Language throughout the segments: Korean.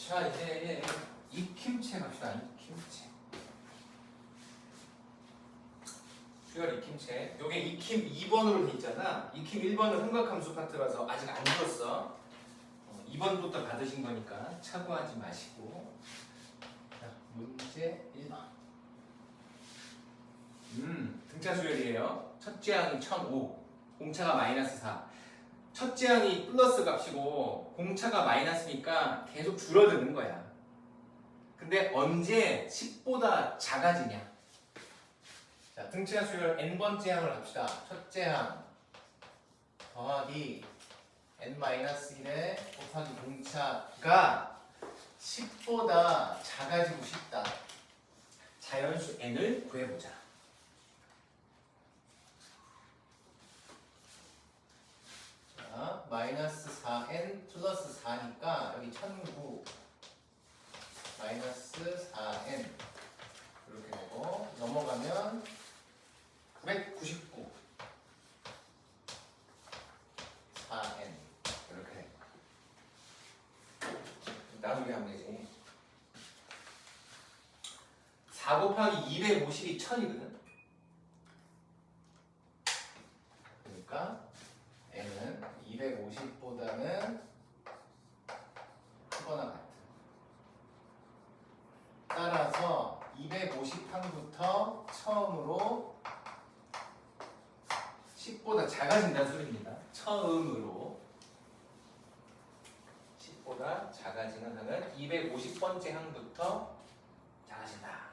자, 이제 익힘체 갑시다. 익힘체. 수열 익힘체. 요게 익힘 2번으로 돼 있잖아. 익힘 1번은 삼각함수 파트라서 아직 안 들었어. 2번부터 받으신 거니까 착오하지 마시고. 자, 문제 1번. 등차 수열이에요. 첫째 항이 1005, 공차가 마이너스 4. 첫째 항이 플러스 값이고 공차가 마이너스니까 계속 줄어드는 거야. 근데 언제 10보다 작아지냐? 자, 등차 수열 n번째 항을 합시다. 첫째 항 더하기 n-1에 곱하기 공차가 10보다 작아지고 싶다. 자연수 n을 구해보자. 자, 마이너스 4n 플러스 4니까 여기 1009 마이너스 4n 이렇게 되고 넘어가면 999 4n 이렇게 돼. 나누기 하면 되지. 4 곱하기 250이 1000이거든. 그러니까 n은 250보다는 크거나 같아. 따라서 250항부터 처음으로 10보다 작아진다는 소리입니다. 처음으로 10보다 작아지는 항은 250번째 항부터 작아진다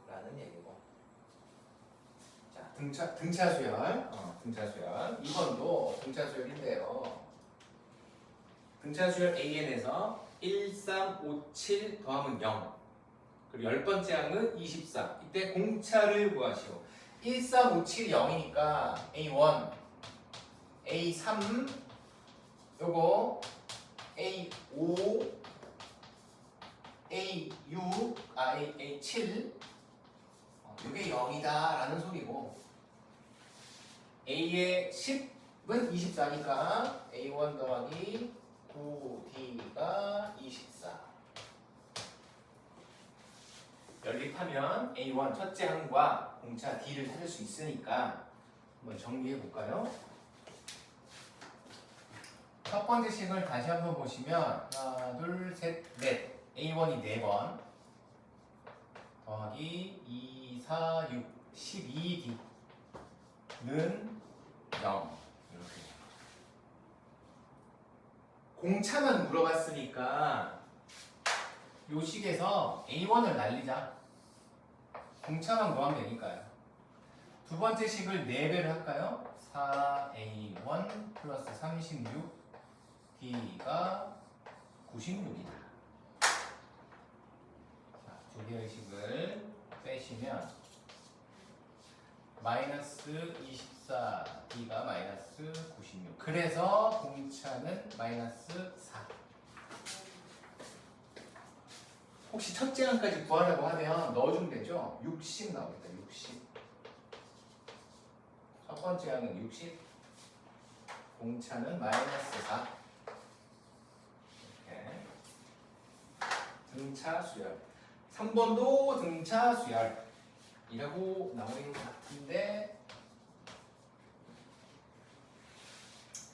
라는 얘기고. 자, 등차 수열. 등차 수열. 2번도 등차 수열인데요. 등차 수열 AN에서 1357 더하면 0. 그리고 10번째 항은 24. 이때 공차를 구하시오. 1357이 0이니까 A1, A3, 요거 A5, A6, A7 요게 0이다 라는 소리고, A의 10은 24니까 A1 더하기 9D가 24. 연립하면 A1 첫째 항과 공차 D를 찾을 수 있으니까 한번 정리해 볼까요? 첫 번째 식을 다시 한번 보시면 하나, 둘, 셋, 넷. A1이 4번 더하기 2, 4, 6, 12D는 0 이렇게. 공차만 물어봤으니까 요 식에서 A1을 날리자. 공차만 구하면 되니까요. 두 번째 식을 4배를 할까요? 4A1 플러스 36 D가 96이다. 자, 두 개의 식을 빼시면 마이너스 24 D가 마이너스 96. 그래서 공차는 마이너스 4. 혹시 첫째 항까지 구하려고 하면 넣어주면 되죠? 60 나오겠다. 60. 첫 번째 항은 60. 공차는 마이너스 4. 이렇게. 등차 수열. 3번도 등차 수열. 이라고 나오는 것 같은데,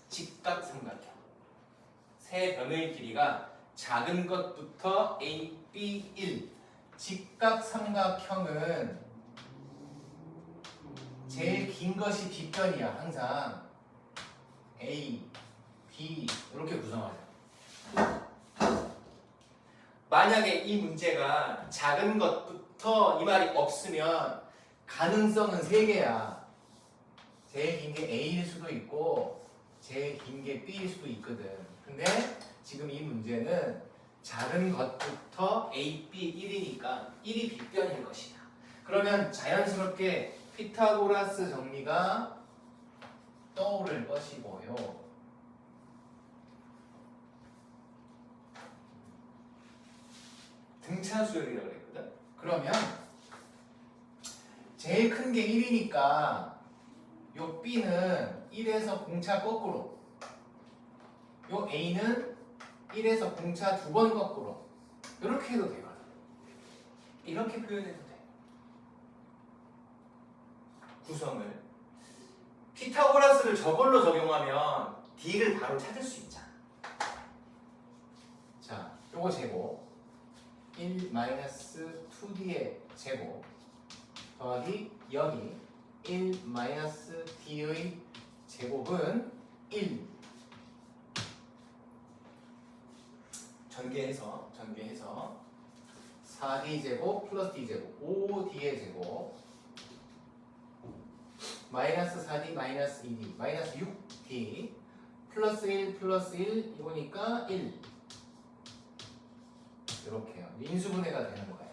직각삼각형. 세 변의 길이가 작은 것부터 A, B, 1. 직각삼각형은 제일 긴 것이 빗변이야. 항상 A, B 이렇게 구성하자. 만약에 이 문제가 작은 것부터 이 말이 없으면 가능성은 3개야. 제일 긴 게 A일 수도 있고 제일 긴 게 B일 수도 있거든. 근데 지금 이 문제는 작은 것부터 A, B, 1이니까 1이 빗변일 것이다. 그러면 자연스럽게 피타고라스 정리가 떠오를 것이고요. 등차 수열이라고 그랬거든. 그러면 제일 큰 게 1이니까 요 B는 1에서 공차 거꾸로, 요 A는 1에서 공차 2번 거꾸로 이렇게 해도 되거든. 이렇게 표현해도 돼. 구성을 피타고라스를 저걸로 적용하면 D를 바로 찾을 수 있잖아. 자, 요거 제곱 1 마이너스 2D의 제곱 더하기 여기 1 마이너스 D의 제곱은 1 전개해서 4D 제곱 플러스 D 제곱 5D의 제곱 마이너스 4D 마이너스 2D 마이너스 6D 플러스 1 플러스 1 이거니까 1 이렇게요. 인수분해가 되는 거예요.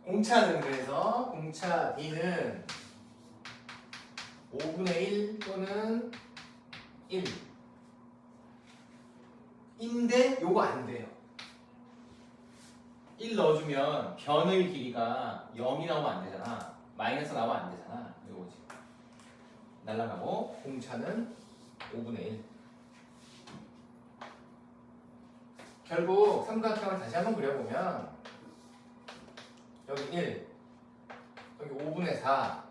공차는 그래서 공차 D는 5분의 1 또는 1 인데 요거 안 돼요. 1 넣어주면 변의 길이가 0이 나오면 안 되잖아. 마이너스 나오면 안 되잖아. 요거지. 날라가고 공차는 5분의 1. 결국 삼각형을 다시 한번 그려보면 여기 1, 여기 5분의 4,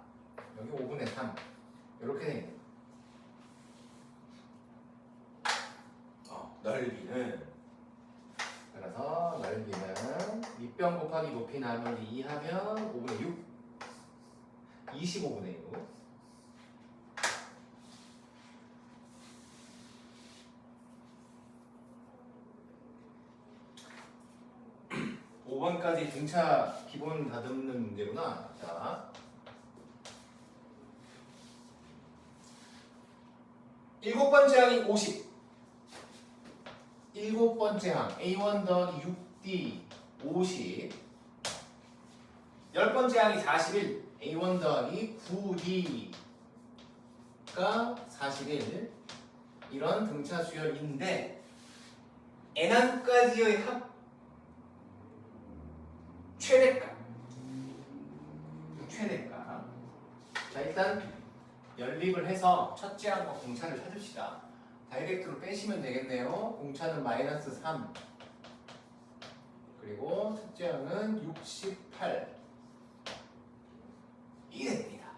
여기 5분의 3 이렇게 되겠네. 넓이는 그래서 넓이는 밑변 곱하기 높이 나누기 2 하면 5분의 6 25분의 6 5번까지 등차 기본 다듬는 문제구나. 자, 7번째 항이 50 7번째 항 A1 더하기 6D 50 10번째 항이 41 A1 더하기 9D가 41 이런 등차 수열인데 N항까지의 합 최대값. 자, 일단 연립을 해서 첫째 항과 공차를 찾읍시다. 다이렉트로 빼시면 되겠네요. 공차는 마이너스 3 그리고 첫째 항은 68 이게 됩니다.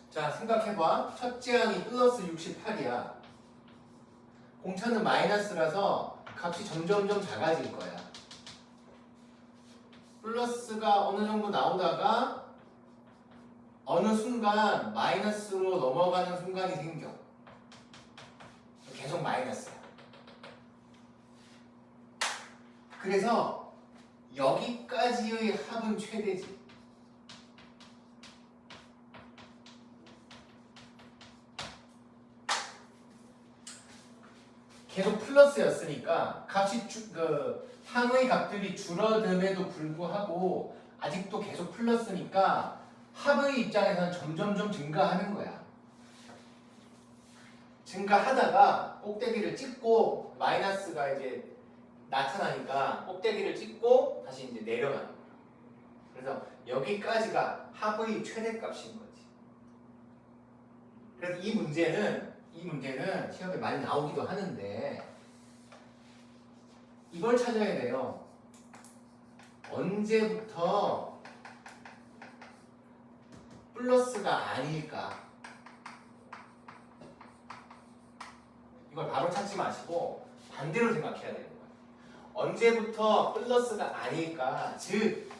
자, 생각해봐. 첫째 항이 플러스 68이야. 공차는 마이너스라서 값이 점점점 작아질 거야. 플러스가 어느 정도 나오다가 어느 순간 마이너스로 넘어가는 순간이 생겨. 계속 마이너스야. 그래서 여기까지의 합은 최대지. 계속 플러스였으니까 값이 항의 값들이 줄어듦에도 불구하고 아직도 계속 플러스니까 합의 입장에서는 점점점 증가하는 거야. 증가하다가 꼭대기를 찍고 마이너스가 이제 나타나니까 꼭대기를 찍고 다시 이제 내려가는 거야. 그래서 여기까지가 합의 최대값인 거지. 그래서 이 문제는 시험에 많이 나오기도 하는데 이걸 찾아야 돼요. 언제부터 플러스가 아닐까? 이걸 바로 찾지 마시고 반대로 생각해야 되는 거예요. 언제부터 플러스가 아닐까? 즉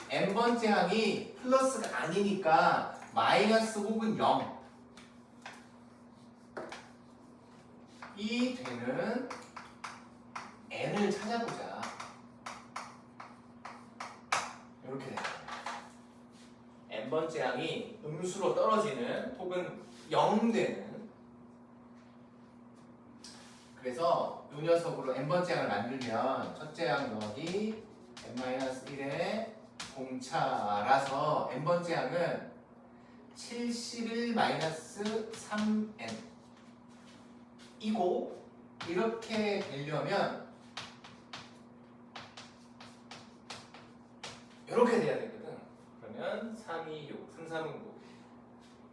n번째 항이 플러스가 아니니까 마이너스 혹은 0 이 되는 n을 찾아보자. 이렇게 됩니다. n번째 항이 음수로 떨어지는 혹은 0 되는. 그래서 이 녀석으로 n번째 항을 만들면 첫째 항 더하기 n-1의 공차라서 n번째 항은 71-3n 이고 이렇게 되려면 이렇게 돼야 되거든. 그러면 3, 2, 6, 3, 3, 9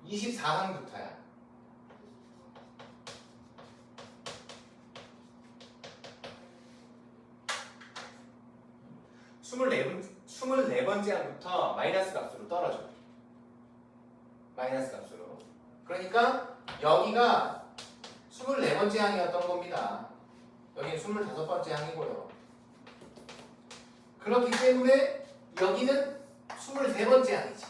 24항부터야. 스물네 번째 항부터 마이너스 값으로 떨어져. 마이너스 값으로. 그러니까 여기가 24번째 항이었던 겁니다. 여기는 25번째 항이고요. 그렇기 때문에 여기는 23번째 항이지.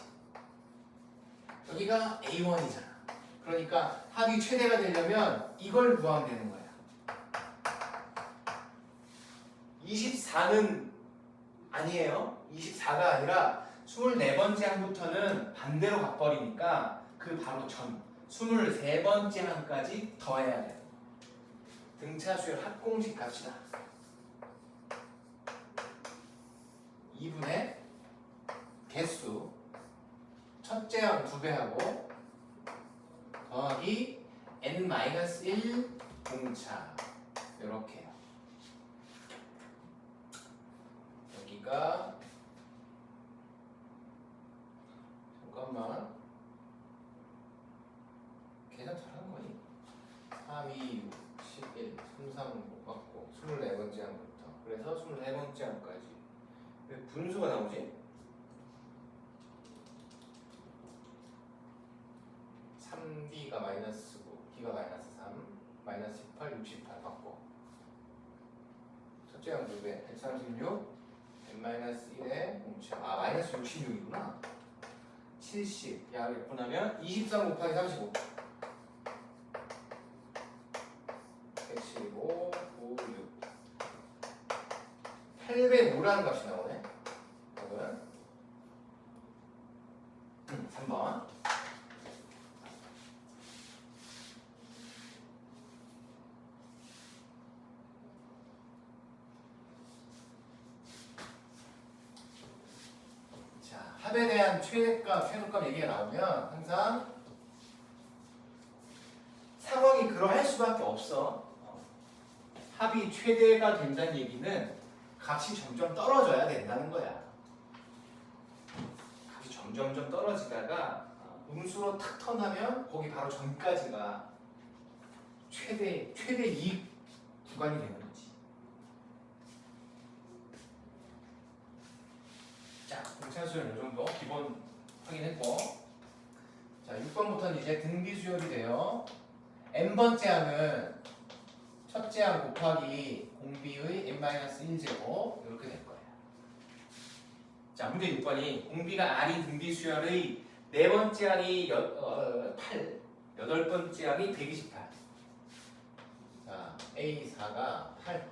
여기가 A1이잖아. 그러니까 합이 최대가 되려면 이걸 구하면 되는 거야. 24는 아니에요. 24가 아니라 24번째 항부터는 반대로 가버리니까 그 바로 전 23번째 항까지 더해야 돼. 등차수열 합공식 갑시다. 2분의 개수 첫째 항 2배하고 더하기 n-1 공차 이렇게요. 여기가 잠깐만 계산 잘하는 거니? 3, 2, 6, 11, 3, 3, 5 맞고 24번째 항부터 그래서 24번째 항까지 왜 분수가 나오지? 3D가 마이너스 9, D가 마이너스 3, 마이너스 18, 68 맞고 첫째 항 2배 136 n-1에 공차 마이너스 66이구나 70 야 몇 분 하면 23 곱하기 35 115 5 6 805라는 값이 나오네. 답은 3번. 자, 합에 대한 최대값, 최소값 얘기가 나오면 항상 상황이 그러할 수밖에 없어. 합이 최대가 된다는 얘기는 값이 점점 떨어져야 된다는 거야. 값이 점점점 떨어지다가 음수로 탁 턴하면 거기 바로 전까지가 최대 이익 구간이 되는 거지. 자, 등차수열 이 정도 기본 확인했고, 자 6번부터는 이제 등비수열이 돼요. n번째 항은 첫째 항 곱하기 공비의 n-1제곱 이렇게 될 거예요. 자, 문제 6번이 공비가 R이 등비수열의 네 번째 항이 8, 여덟 번째 항이 128. 자, A4가 8,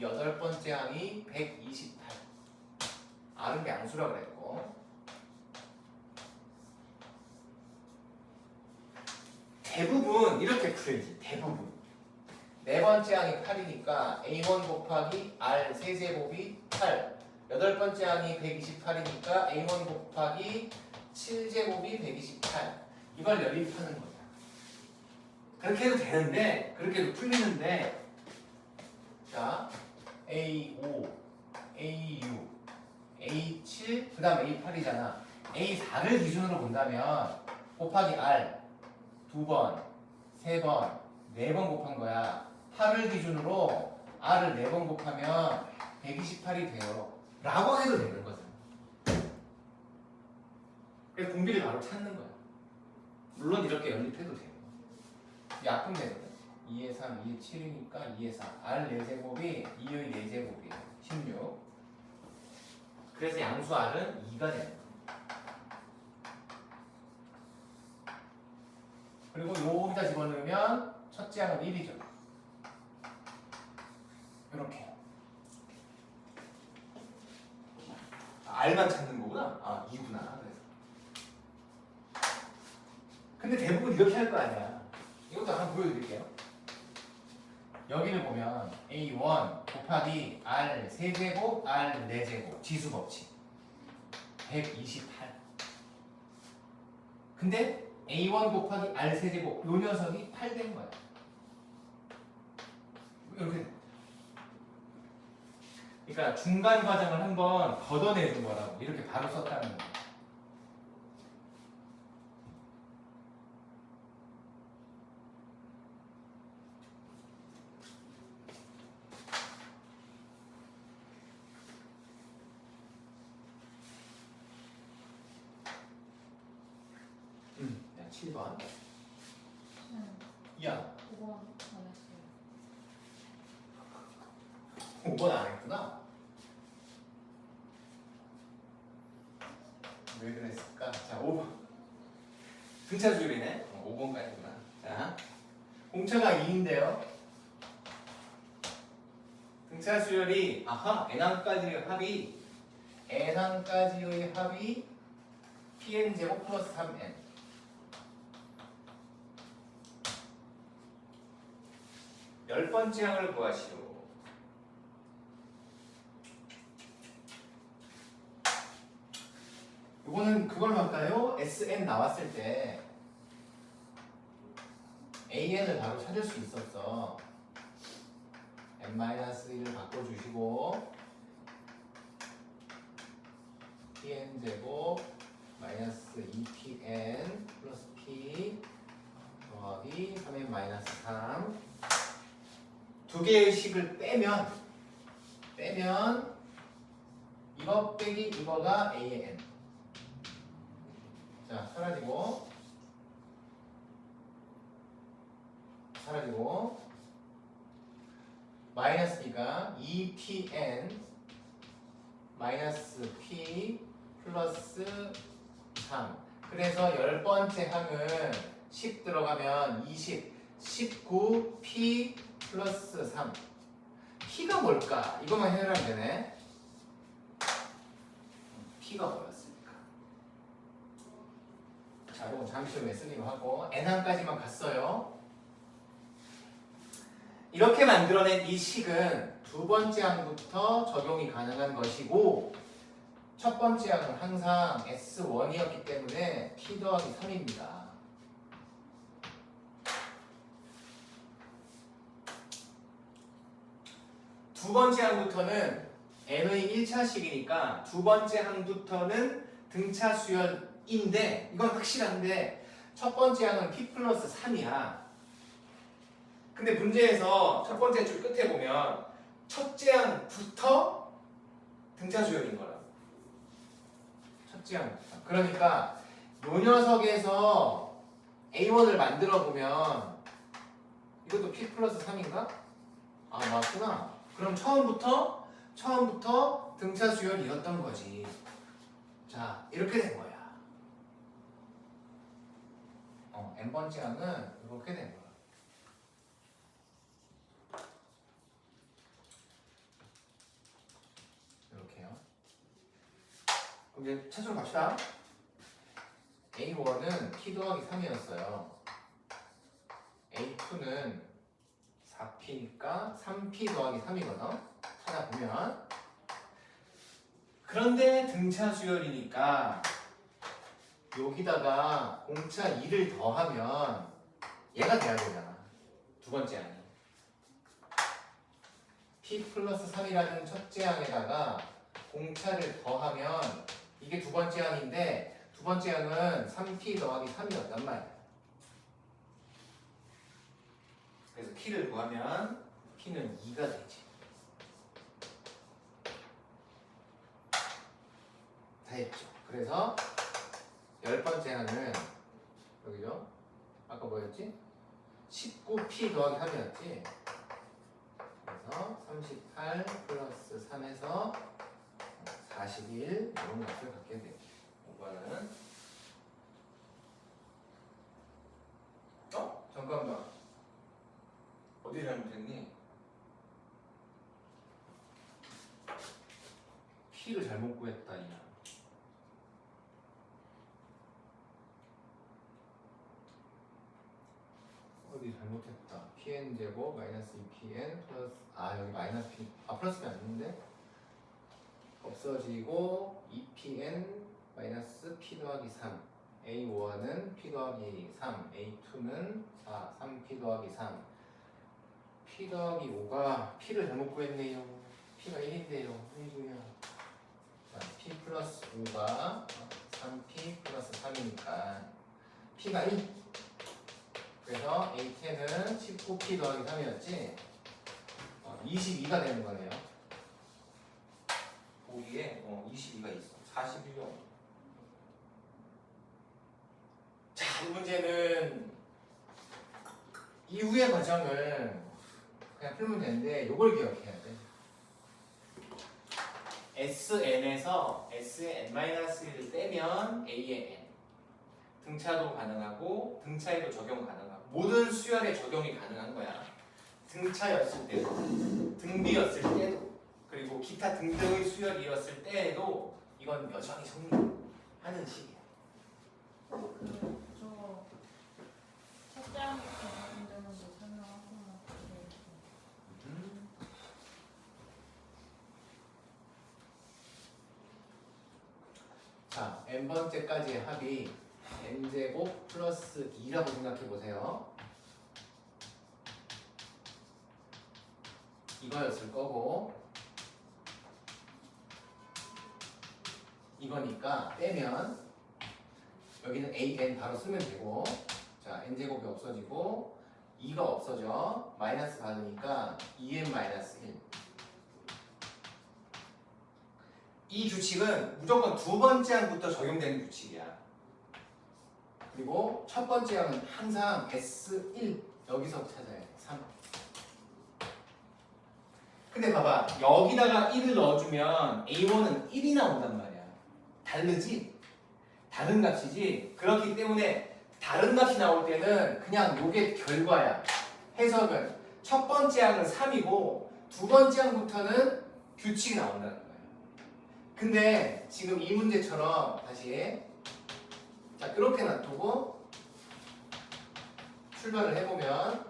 여덟 번째 항이 128. R은 양수라고 그랬고, 대부분 이렇게 풀지. 대부분 네 번째 항이 8이니까 A1 곱하기 R 세제곱이 8, 여덟 번째 항이 128이니까 A1 곱하기 7제곱이 128. 이걸 연립하는 거야. 그렇게 해도 되는데, 그렇게 해도 풀리는데, 자 A5, A6, A7, 그 다음 A8이잖아. A4를 기준으로 본다면 곱하기 R 2번, 3번, 4번 곱한 거야. 8을 기준으로 R을 4번 곱하면 128이 돼요. 라고 해도 되는 거잖아. 그래서 공비를 바로 찾는 거야. 물론 이렇게 연립해도 돼요. 약분 되거든. 2의 3, 2의 7이니까 2의 4. R 4제곱이 2의 4제곱이에요. 16. 그래서 양수 R은 2가 되는 거야. 그리고 여기다 집어넣으면 첫째 항은 1이죠. 이렇게. R만 찾는 거구나. 아, 2구나. 그래서. 근데 대부분 이렇게 할 거 아니야. 이것도 한번 보여드릴게요. 여기를 보면 A1 곱하기 R 세제곱 R 4제곱 지수 법칙 128. 근데 A1 곱하기 R 세제곱 요 녀석이 8 된 거야. 이렇게 그러니까 중간 과정을 한번 걷어내 준 거라고. 이렇게 바로 썼다는 거. 야, 7번. 야, 5번 안 했어요. 5번 안 했구나. 왜 그랬을까? 자, 5번. 등차 수열이네. 5번까지구나. 자, 공차가 2인데요. 등차 수열이 n항까지의 합이 pn 제곱 플러스 3n. 열 번째 항을 구하시오. 이거는 그걸 할까요? SN 나왔을 때 AN을 바로 찾을 수 있었어. n-1을 바꿔주시고 pn 제곱 마이너스 2pn 플러스 p 더하기 3n 마이너스 3 두 개의 식을 빼면 이거 빼기 이거가 a의 n. 자, 사라지고 마이너스니까 2pn 마이너스 p 플러스 3. 그래서 열 번째 항은 10 들어가면 20, 19p 플러스 3. p가 뭘까? 이것만 해결하면 되네. p가 뭐였을까? 자, 이건 잠시 후에 쓰기로 하고 n항까지만 갔어요. 이렇게 만들어낸 이 식은 두 번째 항부터 적용이 가능한 것이고 첫 번째 항은 항상 S1이었기 때문에 P 더하기 3입니다. 두 번째 항부터는 N의 1차식이니까 두 번째 항부터는 등차 수열인데 이건 확실한데 첫 번째 항은 P 플러스 3이야. 근데 문제에서 첫 번째 줄 끝에 보면 첫째 항부터 등차 수열인 거라. 첫째 항부터. 그러니까 요 녀석에서 A1을 만들어 보면 이것도 P 플러스 3인가? 아, 맞구나. 그럼 처음부터 등차 수열이었던 거지. 자, 이렇게 된 거야. n번째 항은 이렇게 된 거야. 이렇게요. 그럼 이제 차수로 갑시다. A1은 P 더하기 3이었어요. A2는 4P니까 3P 더하기 3이거든. 찾아보면. 그런데 등차 수열이니까 여기다가 공차 2를 더하면 얘가 돼야 되잖아. 두 번째 항이. P 플러스 3이라는 첫째 항에다가 공차를 더하면 이게 두 번째 항인데 두 번째 항은 3P 더하기 3이었단 말이야. 그래서 P를 구하면 P는 2가 되지. 다 했죠. 그래서 열 번째 항은 여기죠. 아까 뭐였지? 19P 더하기 3이었지. 그래서 38 플러스 3에서 41 이런 값을 갖게 돼요. 5번은 잠깐만. 어디 잘못했니? P를 잘못 구했다 이야. 어디 잘못했다. pn 제곱 마이너스 2pn 플러스 여기 마이너스 p 플러스 p 안 있는데 없어지고 2pn 마이너스 p 더하기 3 a1은 p 더하기 3 a2는 4 3p 더하기 3 p 더하기 5가 p를 잘못 구했네요. P가 1인데요. 1이고요. 자, P 플러스 5가 3P 플러스 3이니까 P가 1. 그래서 A10은 19P 더하기 3이었지 22가 되는 거네요. 보기에 22가 있어. 41요. 자, 이 문제는 이후의 과정을 그냥 풀면 되는데 이걸 기억해야 돼. SN에서 SN-1을 떼면 A의 N. 등차도 가능하고 등차에도 적용 가능하고 모든 수열에 적용이 가능한 거야. 등차였을 때도 등비였을 때도 그리고 기타 등등의 수열이었을 때에도 이건 여전히 성립하는 식이야. 저 첫째 항부터 관련되는 거 설명하구나. 자, n번째까지의 합이 n제곱 플러스 2라고 생각해 보세요. 이거였을 거고 이거니까 빼면 여기는 an 바로 쓰면 되고 자 n제곱이 없어지고 2가 없어져 마이너스 받으니까 2n 마이너스 1 이 규칙은 무조건 두 번째 항부터 적용되는 규칙이야. 그리고 첫 번째 항은 항상 S1 여기서 찾아야 돼. 3. 근데 봐봐 여기다가 1을 넣어주면 A1은 1이 나온단 말이야. 다르지? 다른 값이지? 그렇기 때문에 다른 값이 나올 때는 그냥 요게 결과야. 해석은 첫 번째 항은 3이고 두 번째 항부터는 규칙이 나온다는 거야. 근데 지금 이 문제처럼 다시 자 이렇게 놔두고 출발을 해보면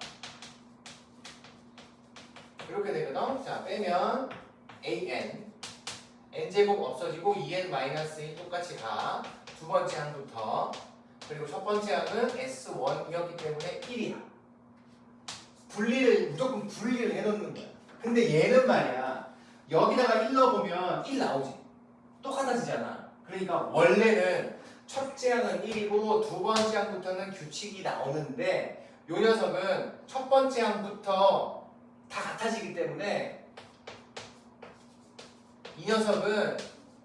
이렇게 되거든. 자 빼면 an n제곱 없어지고 2n-1 똑같이 가. 두 번째 항부터 그리고 첫 번째 항은 S1이었기 때문에 1이야. 무조건 분리를 해놓는 거야. 근데 얘는 말이야 여기다가 1 넣어보면 1 나오지. 똑같아지잖아. 그러니까 원래는 첫째 항은 1이고 두 번째 항부터는 규칙이 나오는데 요 녀석은 첫 번째 항부터 다 같아지기 때문에 이 녀석은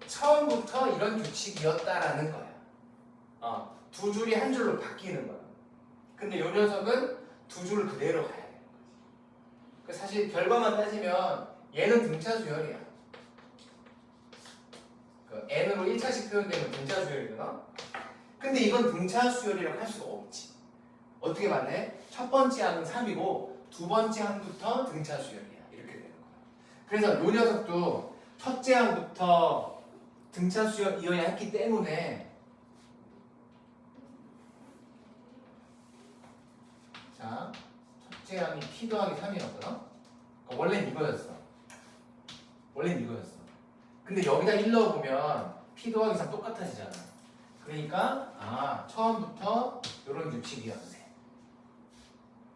처음부터 이런 규칙이었다라는 거야. 두 줄이 한 줄로 바뀌는 거야. 근데 요 녀석은 두 줄을 그대로 가야 되는 거지. 사실 결과만 따지면 얘는 등차 수열이야. n으로 1차씩 표현되면 등차 수열이거든. 근데 이건 등차 수열이라고 할 수가 없지. 어떻게 말해? 첫 번째 항은 3이고 두 번째 항부터 등차 수열이야. 이렇게 되는 거야. 그래서 이 녀석도 첫째 항부터 등차 수열이어야 했기 때문에 자 첫째 항이 p 더하기 3이었거든. 원래는 이거였어. 근데 여기다 1 넣어보면 P 더하기 3 똑같아지잖아. 그러니까 처음부터 이런 규칙이었네.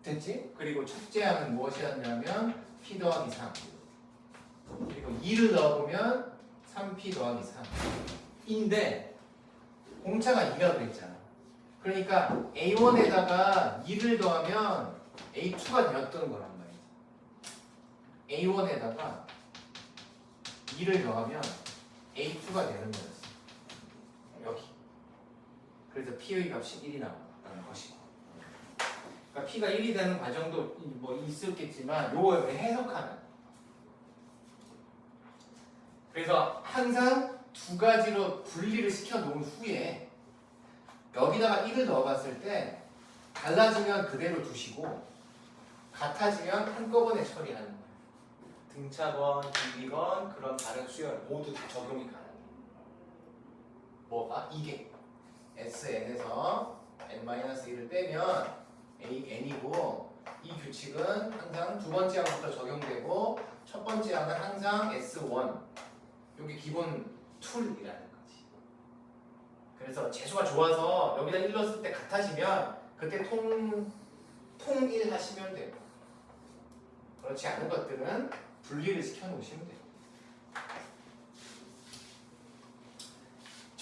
됐지? 그리고 첫째 항은 무엇이었냐면 P 더하기 3 그리고 2를 넣어보면 3P 더하기 3인데 공차가 2가 그랬잖아. 그러니까 A1에다가 2를 더하면 A2가 되었던 거란 말이야. A1에다가 2를 더하면 A2가 되는 거였어. 여기. 그래서 P의 값이 1이 나온다는 것이고. 그러니까 P가 1이 되는 과정도 뭐 있었겠지만 요걸 해석하는. 그래서 항상 두 가지로 분리를 시켜 놓은 후에 여기다가 1을 넣어봤을 때 달라지면 그대로 두시고 같아지면 한꺼번에 처리하는 거예요. 등차건, 등비건 그런 다른 수열 모두 다 적용이 가능해요. 뭐가? 이게 SN에서 n-1을 빼면 AN이고 이 규칙은 항상 두 번째 항부터 적용되고 첫 번째 항은 항상 S1 여기 기본 툴이라는 거지. 그래서 재수가 좋아서 여기다 1 넣었을 때 같아지면 그때 통일 하시면 되고 그렇지 않은 것들은 분리를 시켜 놓으시면 돼요.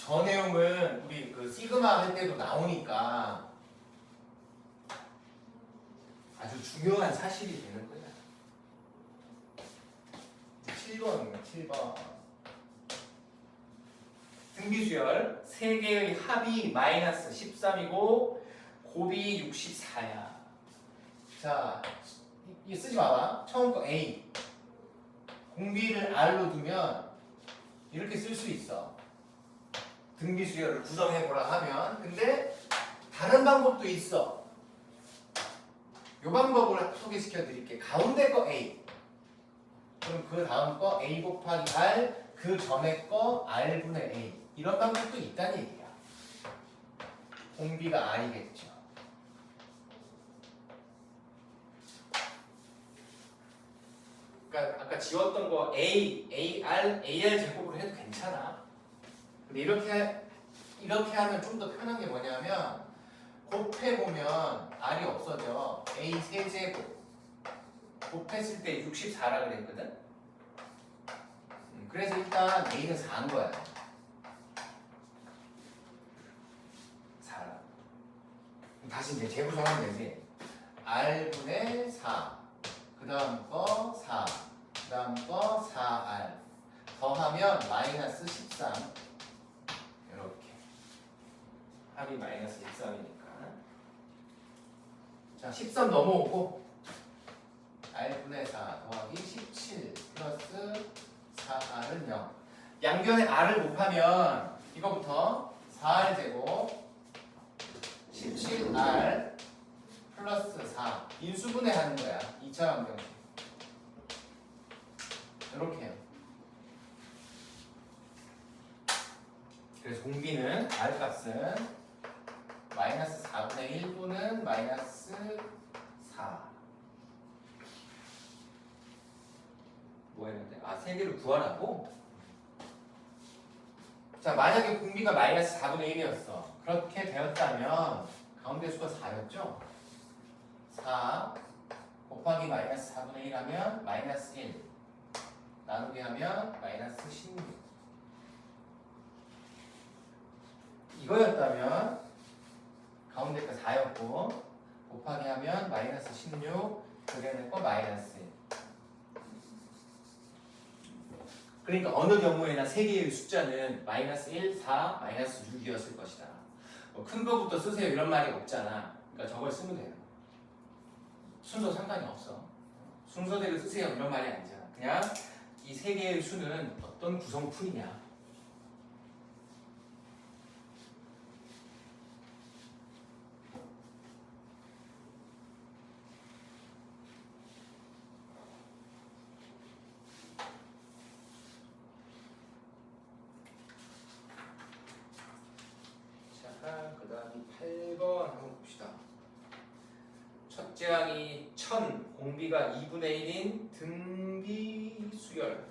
저 내용은 우리 그 시그마 할 때도 나오니까 아주 중요한 사실이 되는 거야. 7번입니다. 7번. 등비수열 3개의 합이 마이너스 13이고 곱이 64야. 자, 이 쓰지 마봐. 처음 거 A. 공비를 R로 두면 이렇게 쓸 수 있어. 등비수열을 구성해보라 하면. 근데 다른 방법도 있어. 이 방법을 소개시켜 드릴게. 가운데 거 A. 그럼 그 다음 거 A 곱하기 R, 그 전에 거 R분의 A. 이런 방법도 있다는 얘기야. 공비가 R이겠죠. 그러니까 아까 지웠던 거 A, AR, AR 제곱으로 해도 괜찮아. 근데 이렇게 하면 좀 더 편한 게 뭐냐면 곱해보면 R이 없어져. A 세제곱 곱했을 때 64라 그랬거든. 그래서 일단 A는 4인 거야. 4. 다시 이제 재구성하면 되지. R분의 4. 그 다음 거 4. 그 다음 거 4R. 더하면 마이너스 13. 이렇게. 합이 마이너스 13이니까. 자, 13 넘어오고 R분의 4 더하기 17 플러스 4R은 0. 양변에 R을 곱하면 이거부터 4R 제곱 17R 플러스 4 인수분해 하는 거야. 2차 방정식. 이렇게 해요. 그래서 공비는 R 값은 마이너스 4분의 1분은 마이너스 4. 뭐 했는데? 아, 3개를 구하라고? 자, 만약에 공비가 마이너스 4분의 1이었어. 그렇게 되었다면 가운데 수가 4였죠? 4 곱하기 마이너스 4분의 1 하면 마이너스 1 나누기 하면 마이너스 16. 이거였다면 가운데가 4였고 곱하기 하면 마이너스 16 그대는 거 마이너스 1. 그러니까 어느 경우에나 세 개의 숫자는 마이너스 1, 4, 마이너스 6이었을 것이다. 뭐 큰 거부터 쓰세요 이런 말이 없잖아. 그러니까 저걸 쓰면 돼요. 순서 상관이 없어. 순서대로 쓰세요 이런 말이 아니잖아. 그냥 이 세 개의 수는 어떤 구성풀이냐. 그 다음이 8번 한번 봅시다. 첫째 항이 1000, 공비가 2분의 1인 등비 수열.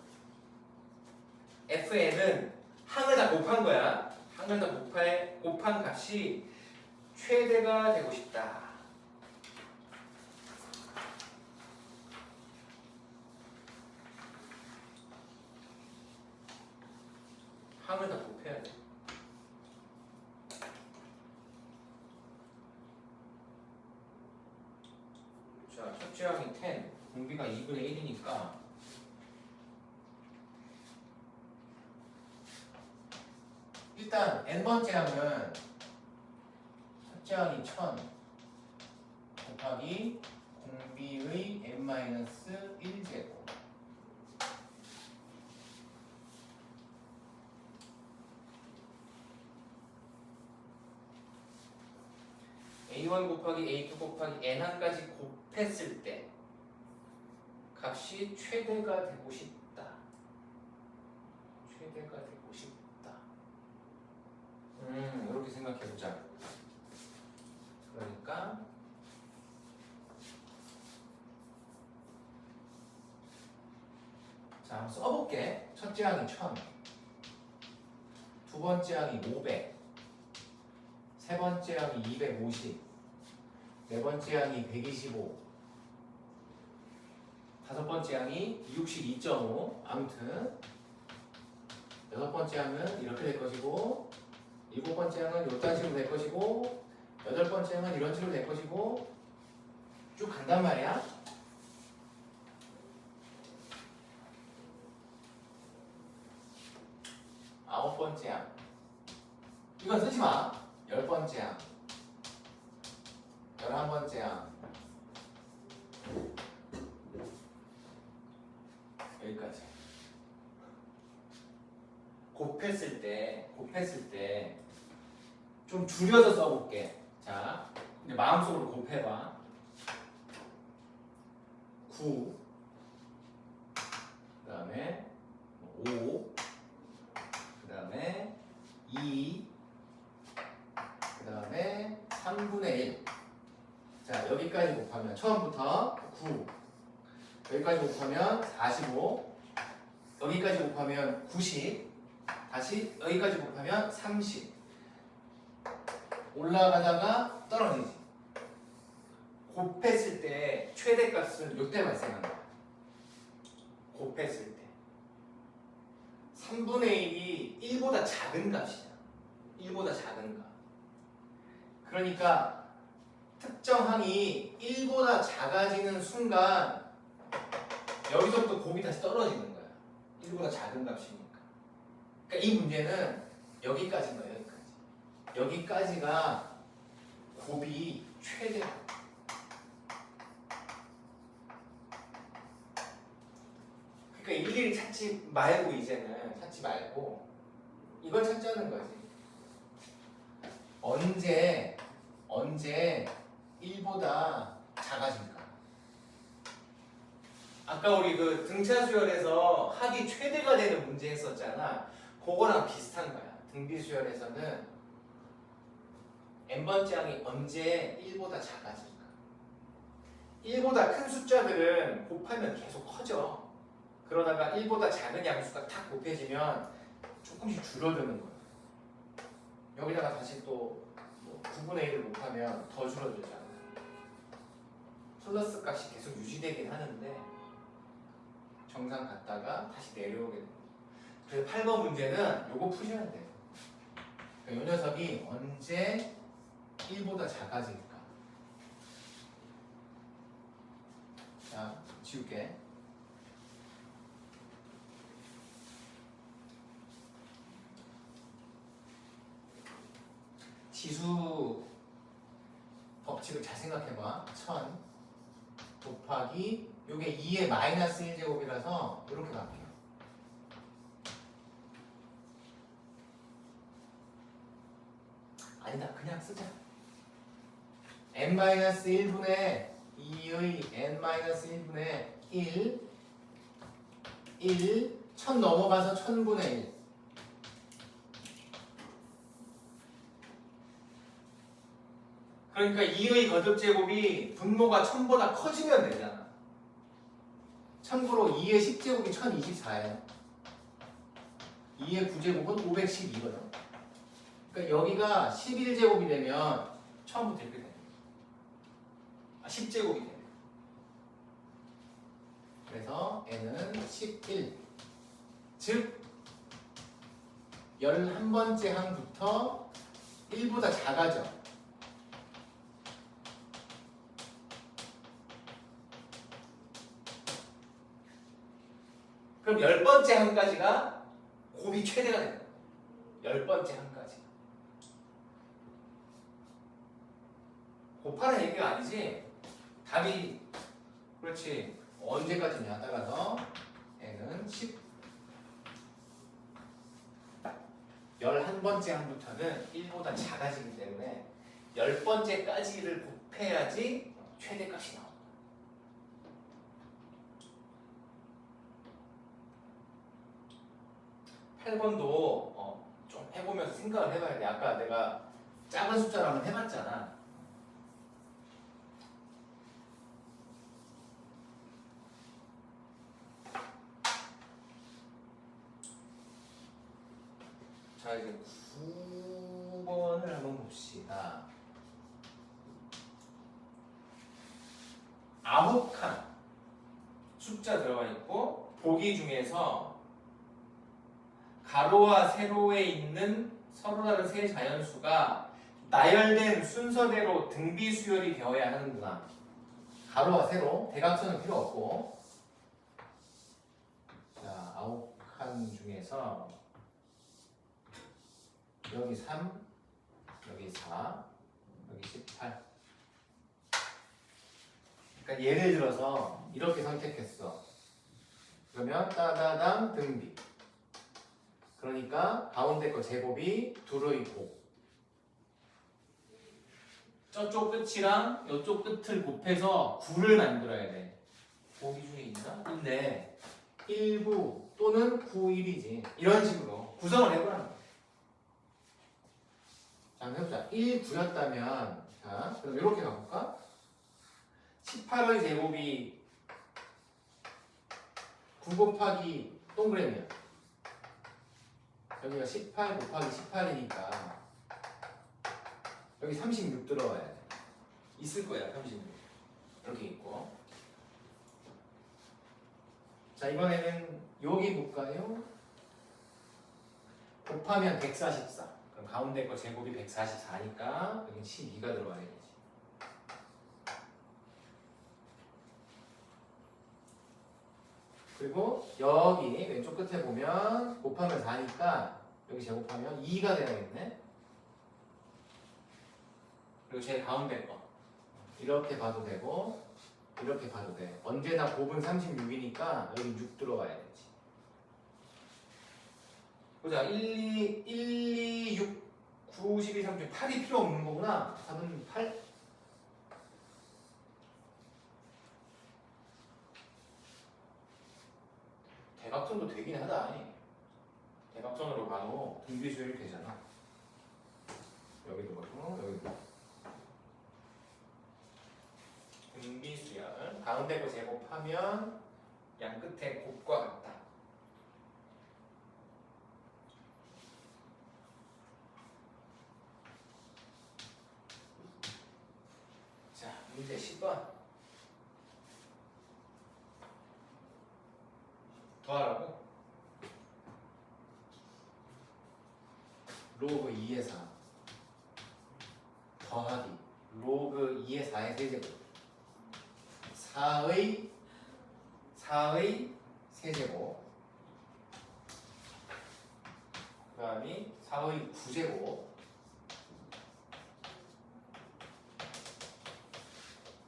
FN은 항을 다 곱한 거야. 항을 다 곱한 값이 최대가 되고 싶다. 항을 다 곱해야 돼. 자, 첫째 항이 10, 공비가 2분의 1이니까 일단 n번째 항은 첫째 항이 1000 곱하기 공비의 n-1제곱 A1 곱하기 A2 곱하기 N1까지 곱했을 때 값이 최대가 되고 싶다. 최대가 되고 싶다. 이렇게 생각해보자. 그러니까 자, 한번 써볼게. 첫째 항이 1000, 두 번째 항이 500, 세 번째 항이 250, 네 번째 항이 125, 다섯 번째 항이 62.5. 아무튼 여섯 번째 항은 이렇게 될 것이고 7번째 항은 이딴 식으로 될 것이고 8번째 항은 이런 식으로 될 것이고 쭉 간단 말이야. 9번째 항 이건 쓰지 마. 10번째 항 11번째 항 여기까지. 곱했을 때 좀 줄여서 써볼게. 자, 이제 마음속으로 곱해봐. 9, 그 다음에 5, 그 다음에 2, 그 다음에 3분의 1. 자, 여기까지 곱하면 처음부터 9, 여기까지 곱하면 45, 여기까지 곱하면 90, 다시 여기까지 곱하면 30. 올라가다가 떨어지지. 곱했을 때 최대값은 이때 발생한다. 곱했을 때 3분의 1이 1보다 작은 값이야. 1보다 작은 값. 그러니까 특정 항이 1보다 작아지는 순간 여기서부터 곱이 다시 떨어지는 거야. 1보다 작은 값이니까. 그러니까 이 문제는 여기까지인 거야. 여기까지가 곱이 최대야. 그러니까 일일이 찾지 말고 이제는 찾지 말고 이걸 찾자는 거지. 언제 1보다 작아질까? 아까 우리 그 등차 수열에서 합이 최대가 되는 문제 했었잖아. 그거랑 비슷한 거야. 등비 수열에서는 n번째 항이 언제 1보다 작아질까? 1보다 큰 숫자들은 곱하면 계속 커져. 그러다가 1보다 작은 양수가 탁 곱해지면 조금씩 줄어드는 거야. 여기다가 다시 또 9분의 1을 곱하면 더 줄어들잖아. 플러스 값이 계속 유지되긴 하는데 정상 갔다가 다시 내려오게 돼. 그래서 8번 문제는 요거 푸셔야 돼. 그러니까 이 녀석이 언제 1보다 작아질까? 자, 지울게. 지수 법칙을 잘 생각해봐. 1000 곱하기 요게 2의 마이너스 1제곱이라서 이렇게 갈게요. 아니다, 그냥 쓰자. n-1분의 2의 n-1분의 1 1000 넘어가서 1000분의 1. 그러니까 2의 거듭제곱이 분모가 1000보다 커지면 되잖아. 참고로 2의 10제곱이 1024예요. 2의 9제곱은 512거든. 그러니까 여기가 11제곱이 되면 처음부터 이렇게 돼. 10제곱이 돼. 그래서 n은 11. 즉 11번째 항부터 1보다 작아져. 그럼 10번째 항까지가 곱이 최대가 됩니다. 10번째 항까지. 곱하는 얘기가 아니지. 답이 그렇지. 언제까지냐 따라서 n은 10 11번째 항부터는 1보다 작아지기 때문에 10번째까지를 곱해야지 최대값이 나옵니다. 8번도 좀 해보면서 생각을 해봐야 돼. 아까 내가 작은 숫자로 한번 해봤잖아. 자, 이제 9번을 한번 봅시다. 9칸 숫자 들어가 있고 보기 중에서 가로와 세로에 있는 서로 다른 세 자연수가 나열된 순서대로 등비 수열이 되어야 하는구나. 가로와 세로, 대각선은 필요 없고. 자, 9칸 중에서 여기 3, 여기 4, 여기 18. 그러니까 예를 들어서 이렇게 선택했어. 그러면 따다당 등비. 그러니까 가운데 거 제곱이 들어있고 저쪽 끝이랑 이쪽 끝을 곱해서 9를 만들어야 돼. 보기 중에 있나? 있네. 1, 9 또는 9, 1이지. 이런 식으로 구성을 해보라는 거야. 자, 한번 해보자. 1, 9였다면 자, 그럼 이렇게 가볼까? 18의 제곱이 9 곱하기 동그라미야. 여기가 18 곱하기 18이니까 여기 36 들어와야 돼. 있을 거야, 36. 이렇게 있고. 자, 이번에는 여기 볼까요? 곱하면 144. 그럼 가운데 거 제곱이 144니까 여기 12가 들어와야 되지. 그리고 여기 왼쪽 끝에 보면 곱하면 4니까 여기 제곱하면 2가 되어야겠네. 그리고 제일 가운데 거 이렇게 봐도 되고 이렇게 봐도 돼. 언제나 곱은 36이니까 여기 6 들어와야 되지. 보자. 1, 2, 6, 9, 12, 36, 8이 필요 없는 거구나. 답은 8. 대각선도 되긴 하다. 대각선으로 봐도 등비수열이 되잖아. 여기도 그렇고 여기도. 등비수열 가운데 거 제곱하면 양 끝에 곱과 같다. 자, 문제 10번. 더하라고? 로그 2의 4 더하기 로그 2의 4의 세제곱 4의 세제곱 그 다음이 4의 9제곱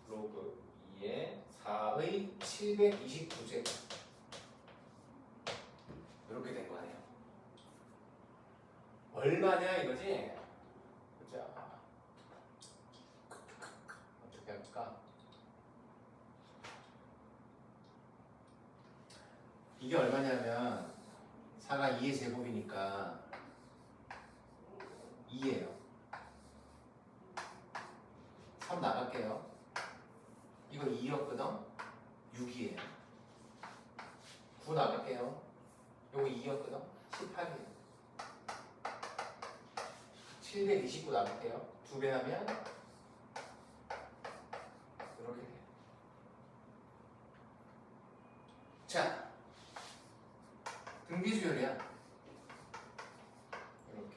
로그 2의 4의 729제곱 이렇게 된 거네요. 얼마냐 이거지? 보자. 어떻게 할까? 이게 얼마냐면 4가 2의 제곱이니까 2예요. 3 나갈게요. 이거 2였거든? 6이에요. 9 나갈게요. 요거 2였거든? 18이에요. 729 나갈게요. 2배 하면 이렇게 돼요. 자, 등비수열이야. 이렇게.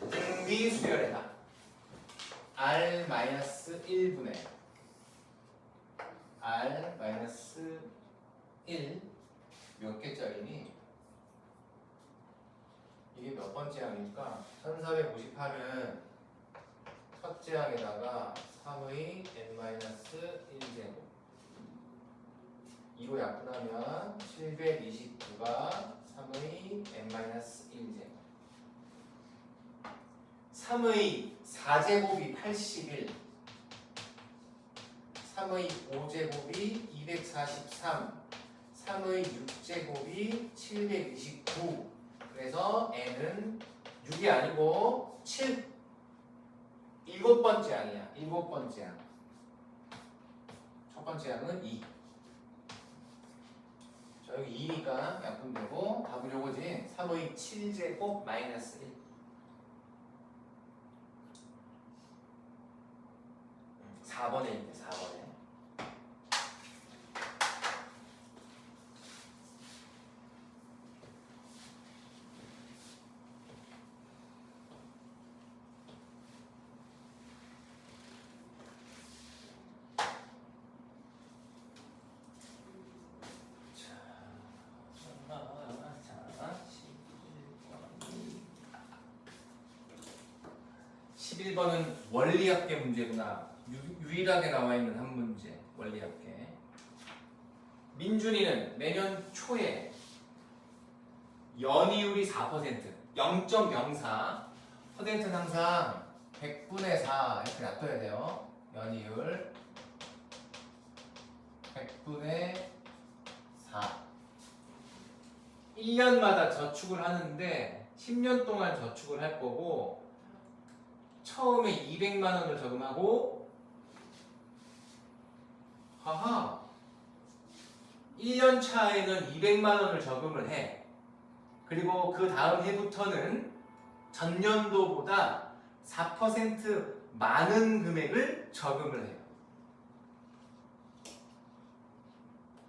등비수열에다 R-1분의 R-1 몇 개짜리니? 이게 몇 번째 항입니까? 1458은 첫째 항에다가 3의 n-1제곱 2로 약분하면 729가 3의 n-1제곱 3의 4제곱이 81 3의 5제곱이 243 3의 6제곱이 729 그래서 n은 6이 아니고 7 7번째 항이야. 7번째 항. 첫 번째 항은 2. 자, 여기 2니까 약분되고 답은 요거지. 3의 7제곱 마이너스 1. 4번에 있네. 4번에. 11번은 원리합계 문제구나. 유일하게 나와 있는 한 문제. 원리합계. 민준이는 내년 초에 연이율이 4%, 0.04%는 항상 100분의 4 이렇게 놔둬야 돼요. 연이율 100분의 4. 1년마다 저축을 하는데 10년 동안 저축을 할 거고 처음에 200만 원을 저금하고 하하 1년 차에는 200만 원을 저금을 해. 그리고 그 다음 해부터는 전년도보다 4% 많은 금액을 저금을 해요.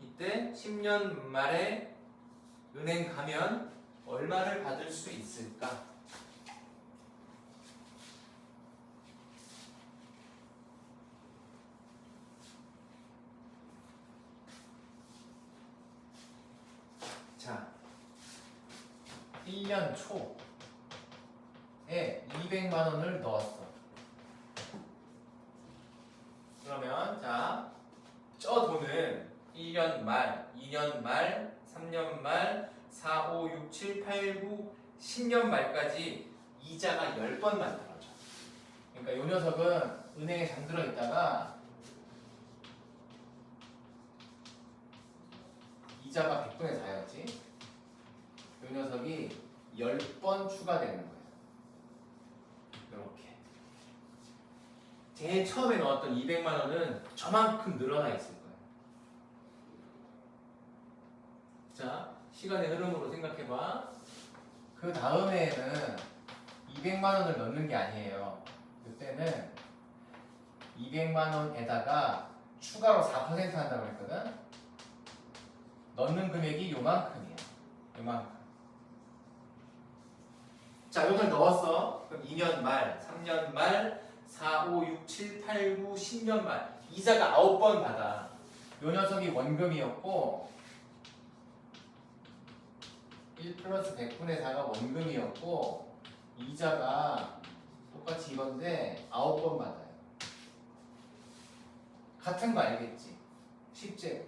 이때 10년 말에 은행 가면 얼마를 받을 수 있을까? 자, 1년 초에 200만 원을 넣었어. 그러면 자, 저 돈은 1년 말, 2년 말, 3년 말, 4, 5, 6, 7, 8, 9, 10년 말까지 이자가 10번 만들어져. 그러니까 이 녀석은 은행에 잠들어 있다가 이자가 100분의 4였지. 이 녀석이 10번 추가되는 거예요. 이렇게. 제일 처음에 넣었던 200만 원은 저만큼 늘어나 있을 거예요. 자, 시간의 흐름으로 생각해봐. 그 다음에는 200만 원을 넣는 게 아니에요. 그때는 200만 원에다가 추가로 4% 한다고 했거든. 넣는 금액이 요만큼이야. 요만큼. 자, 이걸 넣었어. 그럼 2년 말, 3년 말, 4, 5, 6, 7, 8, 9, 10년 말. 이자가 9번 받아. 요 녀석이 원금이었고 1 플러스 100분의 4가 원금이었고 이자가 똑같이 이건데 9번 받아요. 같은 거 알겠지? 10제곱.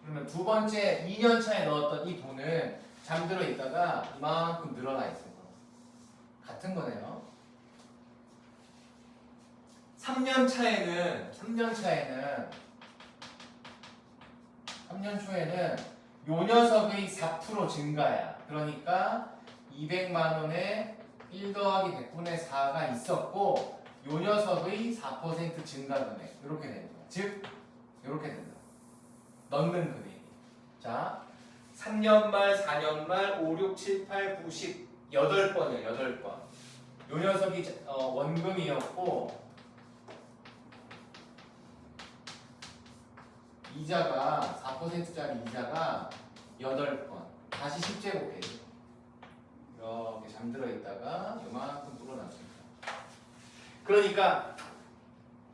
그러면 두 번째 2년 차에 넣었던 이 돈은 잠들어 있다가 이만큼 늘어나 있을 거예요. 같은 거네요. 3년 초에는 요 녀석의 4% 증가야. 그러니까 200만 원에 1 더하기 100분의 4가 있었고 요 녀석의 4% 증가 금액 이렇게 되는 거야. 즉 이렇게 된다. 넣는 금액이. 자, 3년 말, 4년 말, 5, 6, 7, 8, 9, 10 8번이야. 8번. 요 녀석이 원금이었고 이자가 4%짜리 이자가 8번. 다시 10제곱해줘. 이렇게 잠들어 있다가 요만큼 불어났습니다. 그러니까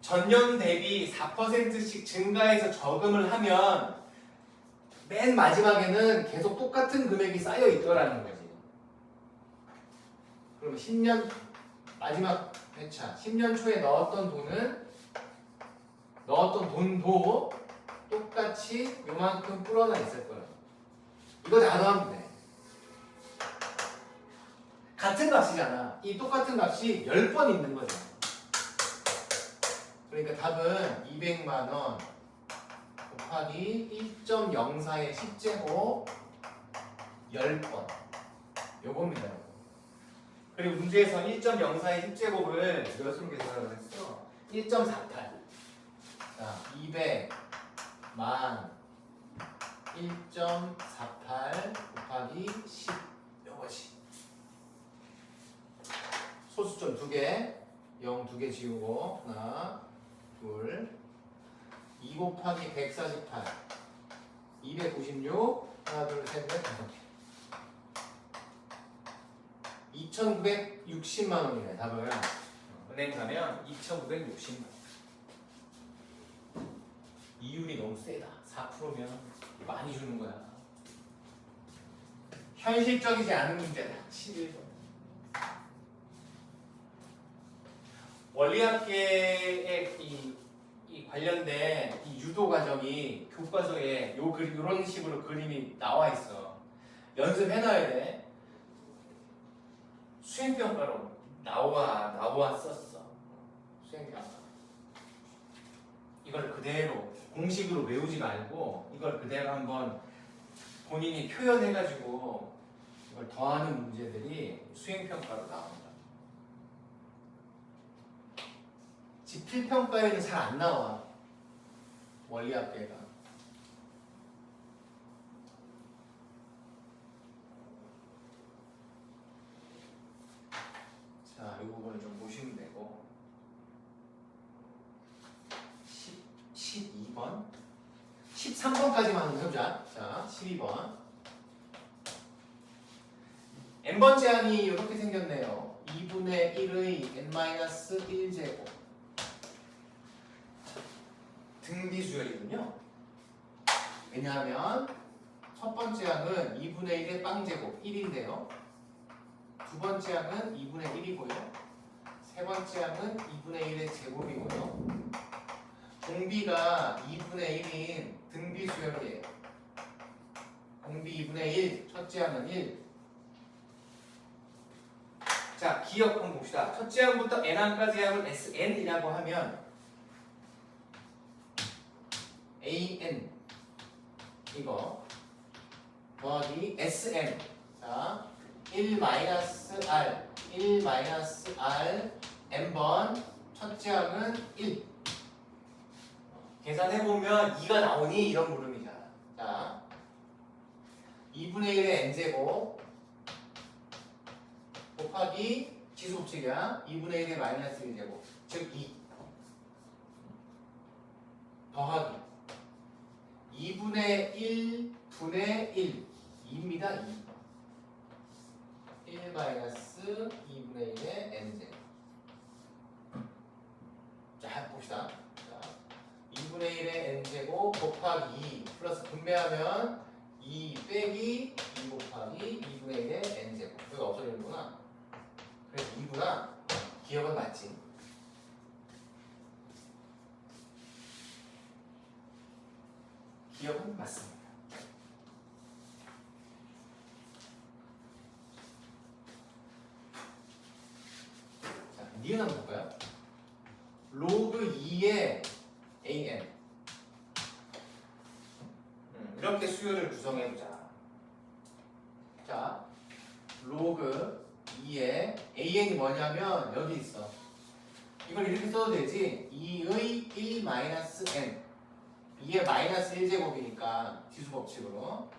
전년 대비 4%씩 증가해서 저금을 하면 맨 마지막에는 계속 똑같은 금액이 쌓여 있더라는 거지. 그럼 10년 마지막 회차 10년 초에 넣었던 돈도 똑같이 요만큼 불어나 있을 거야. 이거 다 더하면 돼. 같은 값이잖아. 이 똑같은 값이 10번 있는 거잖아. 그러니까 답은 200만 원 곱하기 1.04의 10제곱 10번. 요겁니다. 그리고 문제에서 1.04의 10제곱을 몇으로 계산을 했어? 1.48. 자, 200만 1.48 곱하기 10 요것이 소수점 2개 0 2개 지우고 하나 둘 2 곱하기 148 296 하나 둘 셋 넷 다섯 개 2,960만 원이네 답은. 은행 가면 2,960만 원. 이율이 너무 세다. 4%면 많이 주는 거야. 현실적이지 않은 문제다. 11번. 원리학계의 이 관련된 이 유도 과정이 교과서에 이런 식으로 그림이 나와 있어. 연습해놔야 돼. 수행평가로 나왔었어. 수행평가. 이걸 그대로 공식으로 외우지 말고 이걸 그대로 한번 본인이 표현해가지고 이걸 더하는 문제들이 수행평가로 나온다. 지필평가에는 잘 안 나와. 원리학계가. 자, 이 부분을 좀 보시면 되고 12번 13번까지만 해보자. 자, 12번 n번째 항이 이렇게 생겼네요. 2분의 1의 n-1제곱 등비수열이군요. 왜냐하면 첫 번째 항은 2분의 1의 빵제곱 1인데요. 두 번째 항은 2분의 1이고요. 세 번째 항은 2분의 1의 제곱이고요. 공비가 2분의 1인 등비수열이에요. 공비 2분의 1, 첫째 항은 1. 자, 기억 한번 봅시다. 첫째 항부터 n항까지 항을 SN이라고 하면 AN 이거 더하기 SN. 자, 1-R 1-R n번 첫째 항은 1. 계산해보면 2가 나오니 이런 물음이잖아. 자, 2분의 1의 n제곱 곱하기 지수법칙이야. 2분의 1의 마이너스 1제곱 즉 2 더하기 2분의 1 분의 1 2입니다. 2 1 마이너스 2분의 1의 n제곱. 자, 봅시다. 자, 2분의 1의 n제곱 곱하기 2 플러스 분배하면 2 빼기 2 곱하기 2분의 1의 n제곱. 여기가 없어지는구나. 그래서 2구나. 기억은 맞지? 기억은 맞습니다. 자, 니은 한번 볼까요? 로그 2의 an 이렇게 수열을 구성해보자. 자, 로그 2의 an이 뭐냐면 여기 있어. 이걸 이렇게 써도 되지. 2의 1-n 2의 마이너스 1제곱이니까 지수법칙으로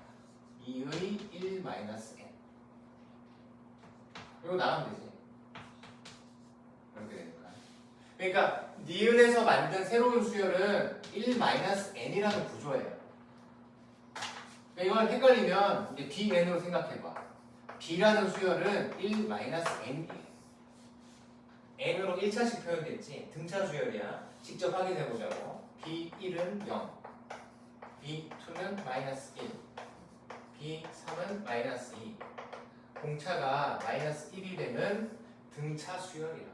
2의 1-n 이거 나가면 되지. 이렇게 되니까. 그러니까 니은에서 만든 새로운 수열은 1-n이라는 구조예요. 그러니까 이걸 헷갈리면 이제 bn으로 생각해봐. b라는 수열은 1-n이에요. n으로 1차씩 표현됐지. 등차 수열이야. 직접 확인해보자고. B1은 0, B2는 마이너스 1, B3은 마이너스 2. 공차가 마이너스 1이 되는 등차 수열이라.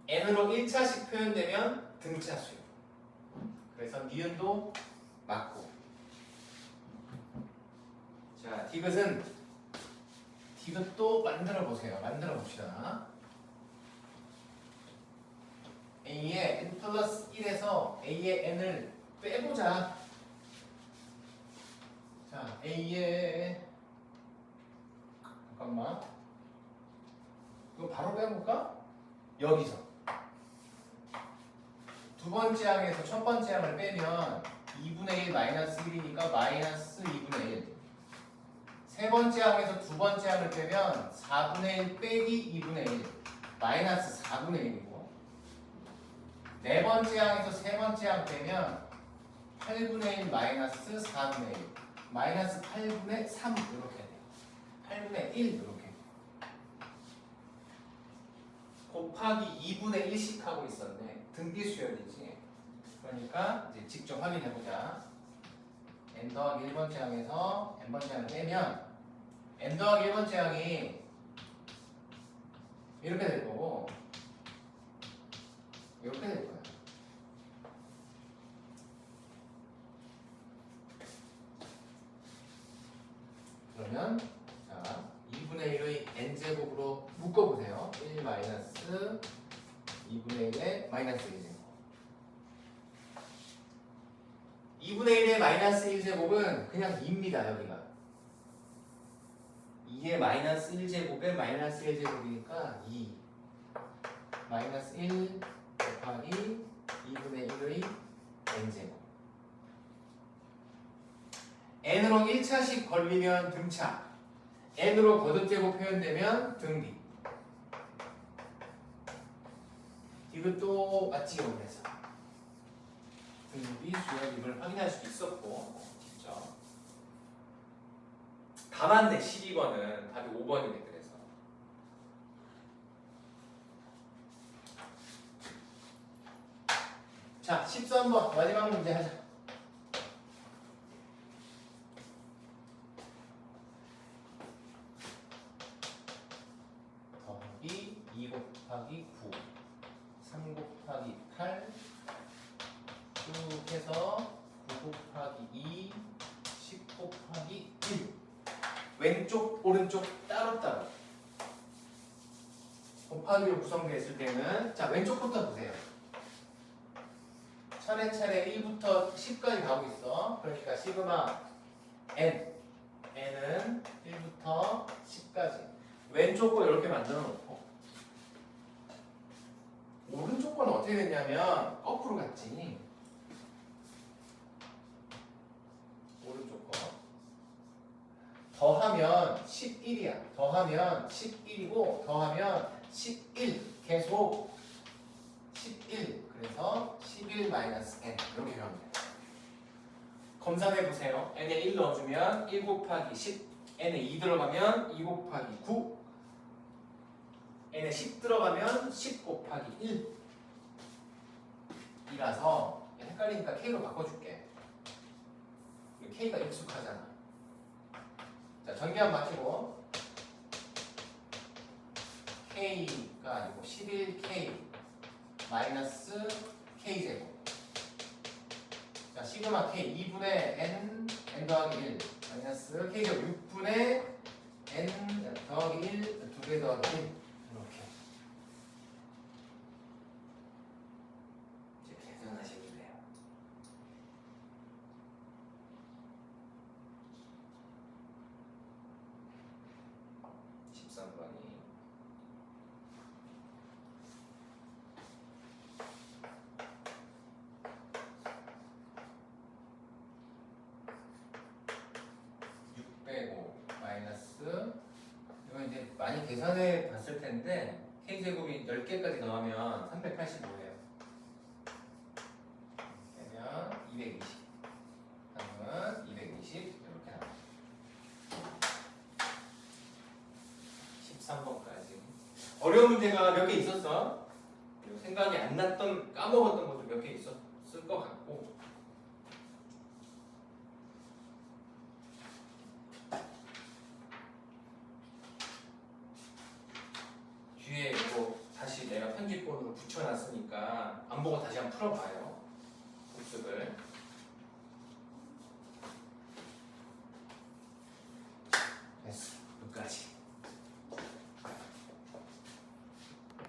n으로 1차씩 표현되면 등차 수열. 그래서 니은도 맞고. 자, 디귿도 만들어 보세요. 만들어 봅시다. A의 n 플러스 1에서 A의 n을 빼보자. 자, A의 잠깐만. 이거 바로 빼볼까? 여기서 두 번째 항에서 첫 번째 항을 빼면 2분의 1 마이너스 1이니까 마이너스 2분의 1. 세 번째 항에서 두 번째 항을 빼면 4분의 1 빼기 2분의 1 마이너스 4분의 1이고, 네 번째 항에서 세 번째 항 빼면 8분의 1 마이너스 4분의 1 마이너스 8분의 3 이렇게 돼요. 8분의 1 이렇게 곱하기 2분의 1씩 하고 있었네. 등비수열이지. 그러니까 이제 직접 확인해보자. n 더하기 1번째 항에서 n번째 항을 빼면 n 더하기 1번째 항이 이렇게 될 거고, 이렇게 될 거야. 그러면 자 2분의 1의 n제곱으로 묶어보세요. 1 마이너스 2분의 1의 마이너스 1제곱. 2분의 1의 마이너스 1제곱은 그냥 2입니다. 여기가 2의 마이너스 1제곱에 마이너스 1제곱이니까 2 마이너스 1 곱하기 2분의 1의 n제곱. n으로 1차씩 걸리면 등차, n으로 거듭제곱 표현되면 등비. 이것도 맞지요. 그래서 등비, 수열입을 확인할 수 있었고 직접. 다 맞네. 12번은 답이 5번이네. 그래서 자 13번 마지막 문제 하자. 더하기 2 곱하기 9 3 곱하기 8 쭉 해서 9 곱하기 2 10 곱하기 1 왼쪽 오른쪽 따로따로 곱하기로 구성되어 있을 때는 자 왼쪽부터 보세요. 차례차례 1부터 10까지 가고 있어. 그러니까 시그마 n은 1부터 10까지 왼쪽 거 이렇게 만들어 놓고 오른쪽 거는 어떻게 됐냐면 거꾸로 갔지. 오른쪽 거 더하면 11이야. 더하면 11이고 더하면 11 계속 11 그래서 11 마이너스 n 이렇게 하면 돼. 검산해 보세요. n에 1 넣어주면 1 곱하기 10 n에 2 들어가면 2 곱하기 9 n에 10 들어가면 10 곱하기 1 이라서 헷갈리니까 k로 바꿔줄게. k가 익숙하잖아. 자 전개한 마치고 k가 아니고 11k 마이너스 k제곱. 자 시그마 k 2분의 n 더하기 1 마이너스 k제곱 6분의 n 더하기 1 2배 더하기 1 이렇게 이제 계산하시면 돼요. 이건 이제 많이 계산해 봤을 텐데 k제곱이 10개까지 더하면 385예요. 그러면 220 하면 220 이렇게 나와요. 13번까지 어려운 문제가 몇 개 있었어. 그리고 생각이 안 났던 까먹었던 것도 몇 개 있었을 것 같고 뒤에 이거 다시 내가 편집본으로 붙여놨으니까 안 보고 다시 한번 풀어봐요. 복습을.